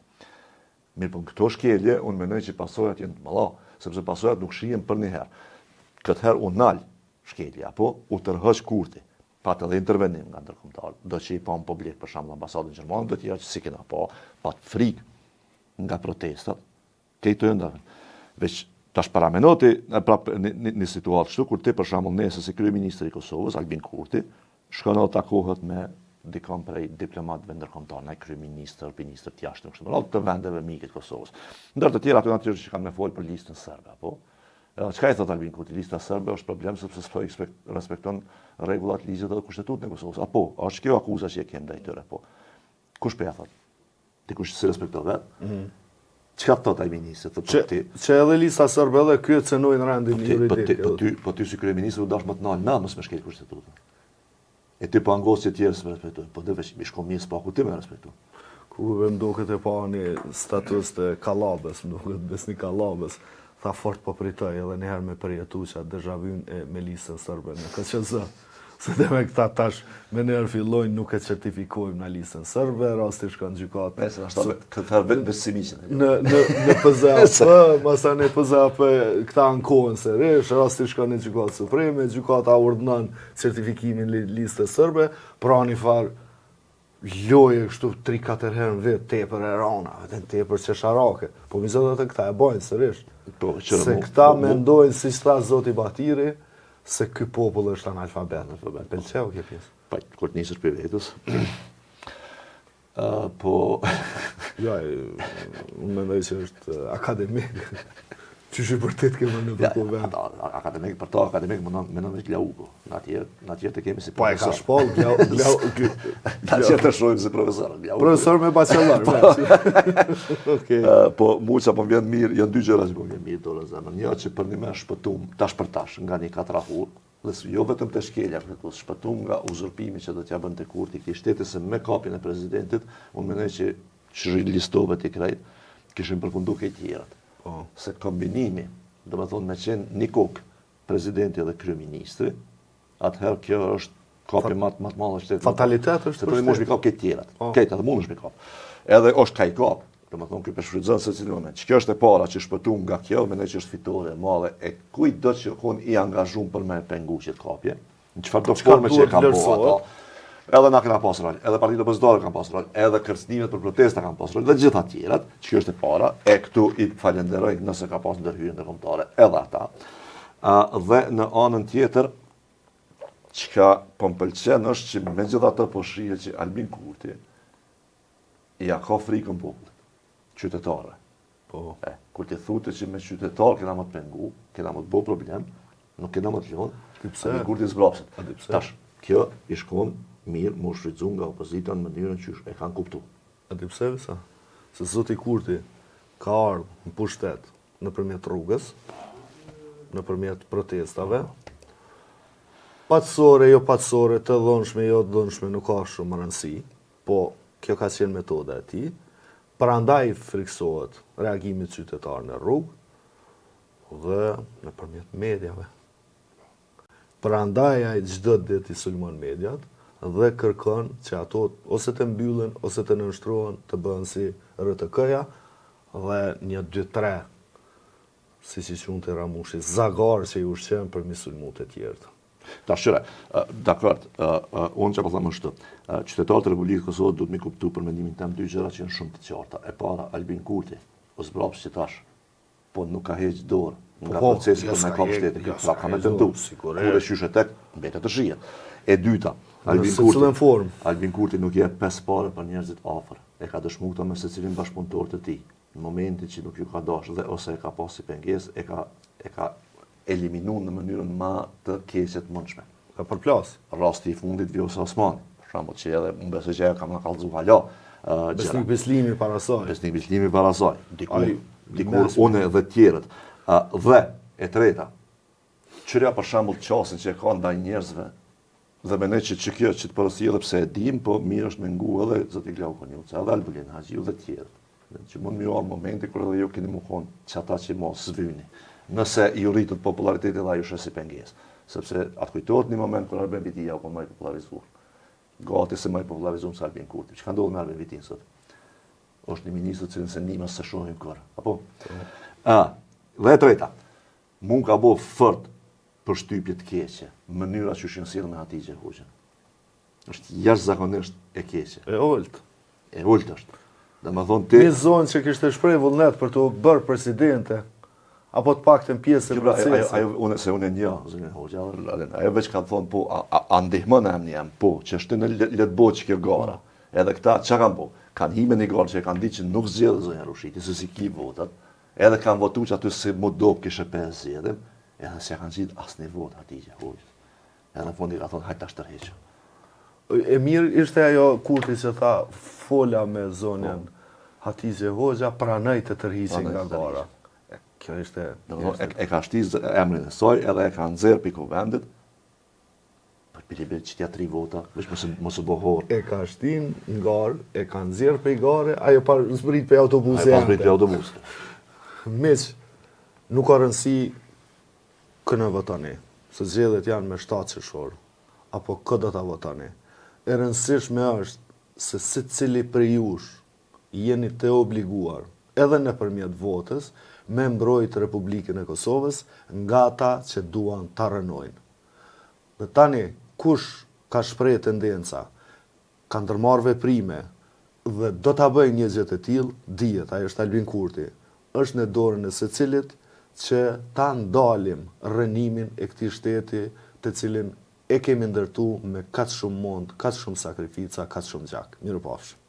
Mirë, po këto shkelje, unë mendoj që pasojat janë të mëdha, sepse pasojat nuk shihen për një herë. Këtë herë u nal shkelja, apo u tërheq Kurti, pat edhe intervenim nga ndërkombëtar. Do që i pa në publik, për shembull ambasadën gjermane, do t'i ja që si kena pa, pat frikë nga protestat, këto janë ndërën. Veç tash paramenoti një situatë kështu, kur ti për shembull nesër si kryeministri i Kosovës, Albin Kurti, shkon edhe takohet me dikon prej diplomatëve ndërkombëtar, ndaj kryeministër, ministër të jashtëm, kështu të vendeve mike të Kosovës. Ndër të tjerë ato natyrisht që kanë me folë për listën serbe, apo? Çka i thot Albin Kurti? Lista serbe është problem sepse s'po respekton rregullat, ligjet dhe kushtetutën e Kosovës. Apo, është kjo akuza që e kem ndaj tyre, po. Kush po ja thot? Dikush që respekton vetë? Çka thot ai ministri? Që edhe lista serbe edhe ky e cënojnë rendin juridik. Po ty si kryeministër u dash më të nalë mos me shkel kushtetutën. E ti po angosë që tjerë së me respektu, po dhe veç mi shko mjesë pa ku ti me respektu. Ku më duket e pa një status të Kallabës, më duket besni Kallabës, tha fort po pritoj edhe njëherë me përjetu që atë dëzhavyn e me listën sërbe në KQZ. Se dhe me këta tash me njerë fillojnë nuk e certifikojmë në listën sërbe, rasti shkon gjykatë. Këtë vetë besimiqin. Në PZAP, masa në PZAP këta ankohen serish, rasti shkon në gjykatë supreme, gjykata urdhënon certifikimin listës sërbe, pra një farë loje kështu 3-4 herë në vit tepër e rana, vetëm tepër qesharake. Po mizotat e këta e bojnë sërish. Se këta mendojnë si shta Zoti Batiri, se ky popull është analfabet. Pëlqeu kjo pjesë. Pa, kur të nisësh për vetës. Po... Ja, unë mendoj që është akademik. Që që vërtet kemi në për të vend. Akademik, për ta akademik më në Glauko. Në atje të kemi si Po e ka profesor. shpoll, Në atje të shojmë si profesor. Glauko. profesor me bachelor. Okej. Po mu që po vjen mirë, janë dy gjëra që po vjen mirë dole zemër. Një që për një me shpëtum, tash për tash, nga një katrahur, dhe jo vetëm të shkelja, shpëtum nga uzurpimi që do t'ja bën të Kurti këtij shteti, se me kapjen e presidentit, unë mendoj që listove t'i krejt, kishin përfundu këtë tjerat. Se kombinimi, do me thonë me qenë një kokë, presidenti dhe kryeministri, atëherë kjo është kapje matë madhe shtetit. Fatalitet është se për të mund shmi kap këtë tjerat. Këtë edhe mund shmi kap. Edhe është ka i kap. Do me thonë, kjo përshfrytëzon se cilin moment. Që kjo është e para që shpëtum nga kjo, mendoj që është fitore e madhe e kujt do që konë i angazhum për me pengu që të kapje. Në çfarë do forme që e kam po ato. Edhe na kena pas rol, edhe partitë opozitare kanë pas rol, edhe kërcënimet për protesta kanë pas rol, dhe gjitha tjerat, që kjo është e para, e këtu i falenderoj nëse ka pas ndërhyrje ndërkombëtare edhe ata. Dhe në anën tjetër, çka po m'pëlqen është që megjithatë po shihet që Albin Kurti ja ka frikën popullit, qytetarëve. Po. Kur ti thotë që me qytetar kena më të pengu, kena më të bo problem, nuk kena më të ljonë, Albin Kurti zbrapset. Tash, kjo i shkon mirë më shfrytzu nga opozita në mënyrën që e kanë kuptu. A di pse vësa? Se zoti Kurti ka ardhur në pushtet nëpërmjet rrugës, nëpërmjet protestave, patësore, jo patësore, të dhënshme, jo të dhënshme, nuk ka shumë rëndësi, po kjo ka qenë metoda e tij. Prandaj friksohet reagimi qytetar në rrugë dhe nëpërmjet mediave. Prandaj ai çdo ditë i sulmon mediat dhe kërkon që ato ose të mbyllen, ose të nënshtrohen, të bëhen si RTK-ja dhe 1, 2, 3, si që qunë të Ramushi, zagar që i ushqen për mi sulmu të tjertë. Ta shqyre, dakord, unë që po thamë është, qytetarët e Republikës Kosovës duhet mi kuptu për mendimin tem dy gjëra që janë shumë të qarta. E para, Albin Kurti, o zbrapës që tash, po nuk ka heq dorë nga procesi për me kap shtetin. Pra ka me tentu, kur e qyshe tek, mbetet të shijet. E dyta, Albin Kurti nuk jep 5 pare për njerëzit afër. E ka dëshmu këto me secilin bashkëpunëtor të tij. Në momentin që nuk ju ka dash dhe ose e ka pas si pengesë, e ka eliminu në mënyrën ma të keqe të mundshme. Ka përplas. Rasti i fundit Vjosa Osmani, për shembull që edhe unë besoj që ka më kallëzu hala. Besnik Bislimi para saj. Besnik Bislimi para saj. Dikur unë dhe tjerët. Dhe e treta, qëria për shembull qasin që e ka ndaj njerëzve, dhe me ne që kjo që të përësi edhe pse e dim, po mirë është me ngu edhe zoti Glauko Njuca, edhe Albulin Haxhiu dhe tjerët. Që mund më arë momenti kur edhe ju keni më konë që ata që mos zvyni. Nëse ju rritët populariteti dhe ju shesi pengesë. Sepse atë kujtohet një moment kur Albin Vitia u më i popularizuar. Gati se më i popularizuar se Albin Kurti. Që ka ndodhur me Albin Vitin sot? Është një ministër cilën se nima se shohim kërë. Apo? Dhe e treta, mund ka bo fort për shtypje të keqe, mënyra që shënësirë me Hatixhe Hoxhën. Është jashtëzakonisht e keqe. E olt. E olt është. Dhe më thonë ti... Një zonë që kishte shprej vullnet për të bërë presidente, apo të paktën pjesë e procesit. Se unë e një, zënë Hoxha, ajo veç ka thonë, po, a ndihmën e emni jam, po, që është në letë bo që kjo gara. Edhe këta, që kanë po? Kanë hime një garë që e kanë di që nuk zjedhe zënë Rushiti, se si ki votat, edhe kanë votu që aty si më do kishe 5 zjedhim, edhe se kanë qitë asë një vot Hatixhe Hoxhës. Edhe fundi ka thonë, hajtë ashtë tërheqë. E mirë ishte ajo Kurti që tha fola me zonën Hatixhe Hoxha, pranoj të tërhiqin nga gara. Kjo ishte... E ka shtiz emrin e saj, edhe e ka nëzirë për vendit, për pilibir që tja 3 vota, veç mos u bohor. E ka shtin në garë, e ka nëzirë për gare, ajo pa zbrit për autobuse. Ajo pa zbrit për autobuse. Meq, nuk ka rëndësi kënë votani, se zgjedhjet janë me 7 qershor, apo këtë do ta votani. E rëndësishme është se secili prej jush jeni të obliguar, edhe nëpërmjet votës, me mbrojt Republikën e Kosovës nga ata që duan ta rënojnë. Dhe tani, kush ka shpreh tendenca, ka ndërmarrë veprime dhe do ta bëjë një gjë të tillë, dihet, ai është Albin Kurti. Është në dorën e secilit që ta ndalim rënimin e këtij shteti, të cilin e kemi ndërtu me kaq shumë mund, kaq shumë sakrifica, kaq shumë gjak. Mirupafshim.